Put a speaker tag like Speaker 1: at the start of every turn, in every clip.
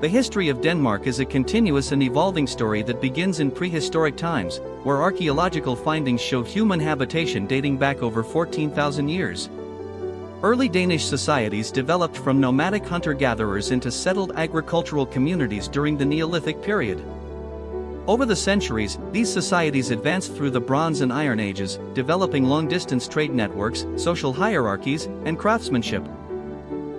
Speaker 1: The history of Denmark is a continuous and evolving story that begins in prehistoric times, where archaeological findings show human habitation dating back over 14,000 years. Early Danish societies developed from nomadic hunter-gatherers into settled agricultural communities during the Neolithic period. Over the centuries, these societies advanced through the Bronze and Iron Ages, developing long-distance trade networks, social hierarchies, and craftsmanship.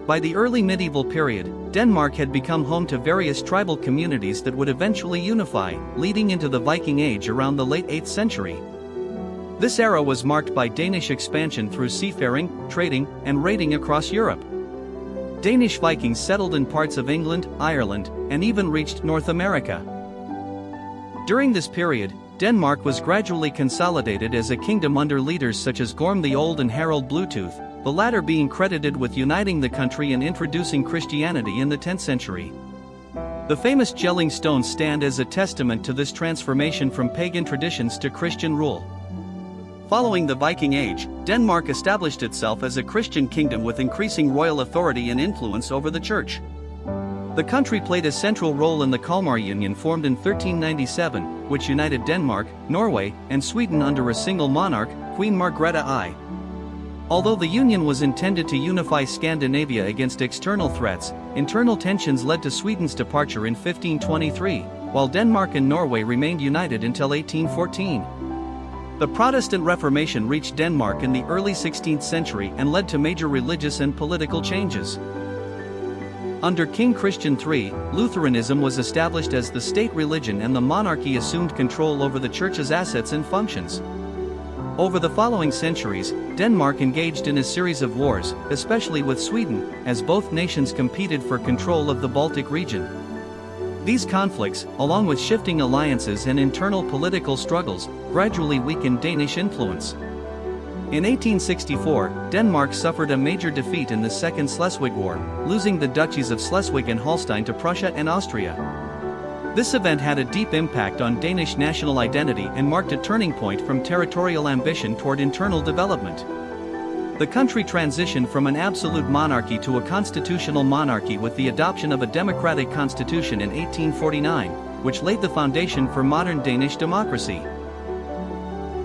Speaker 1: By the early medieval period, Denmark had become home to various tribal communities that would eventually unify, leading into the Viking Age around the late 8th century. This era was marked by Danish expansion through seafaring, trading, and raiding across Europe. Danish Vikings settled in parts of England, Ireland, and even reached North America. During this period, Denmark was gradually consolidated as a kingdom under leaders such as Gorm the Old and Harald Bluetooth, the latter being credited with uniting the country and introducing Christianity in the 10th century. The famous Jelling stones stand as a testament to this transformation from pagan traditions to Christian rule. Following the Viking Age, Denmark established itself as a Christian kingdom with increasing royal authority and influence over the church. The country played a central role in the Kalmar Union formed in 1397, which united Denmark, Norway, and Sweden under a single monarch, Queen Margrethe I. Although the union was intended to unify Scandinavia against external threats, internal tensions led to Sweden's departure in 1523, while Denmark and Norway remained united until 1814. The Protestant Reformation reached Denmark in the early 16th century and led to major religious and political changes. Under King Christian III, Lutheranism was established as the state religion and the monarchy assumed control over the church's assets and functions. Over the following centuries, Denmark engaged in a series of wars, especially with Sweden, as both nations competed for control of the Baltic region. These conflicts, along with shifting alliances and internal political struggles, gradually weakened Danish influence. In 1864, Denmark suffered a major defeat in the Second Schleswig War, losing the duchies of Schleswig and Holstein to Prussia and Austria. This event had a deep impact on Danish national identity and marked a turning point from territorial ambition toward internal development. The country transitioned from an absolute monarchy to a constitutional monarchy with the adoption of a democratic constitution in 1849, which laid the foundation for modern Danish democracy.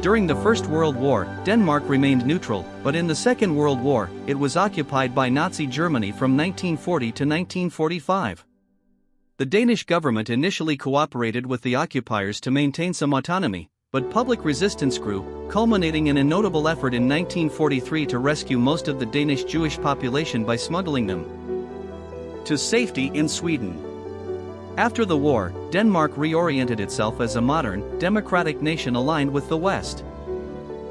Speaker 1: During the First World War, Denmark remained neutral, but in the Second World War, it was occupied by Nazi Germany from 1940 to 1945. The Danish government initially cooperated with the occupiers to maintain some autonomy, but public resistance grew, culminating in a notable effort in 1943 to rescue most of the Danish Jewish population by smuggling them to safety in Sweden. After the war, Denmark reoriented itself as a modern, democratic nation aligned with the West.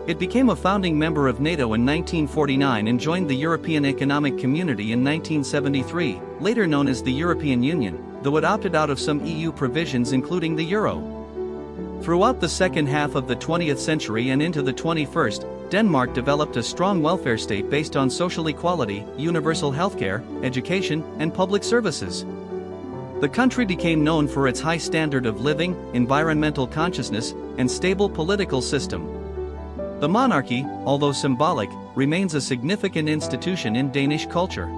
Speaker 1: It became a founding member of NATO in 1949 and joined the European Economic Community in 1973, later known as the European Union, though it opted out of some EU provisions including the euro. Throughout the second half of the 20th century and into the 21st, Denmark developed a strong welfare state based on social equality, universal healthcare, education, and public services. The country became known for its high standard of living, environmental consciousness, and stable political system. The monarchy, although symbolic, remains a significant institution in Danish culture.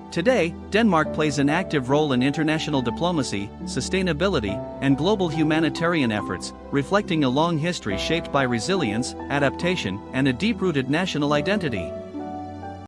Speaker 1: Today, Denmark plays an active role in international diplomacy, sustainability, and global humanitarian efforts, reflecting a long history shaped by resilience, adaptation, and a deep-rooted national identity.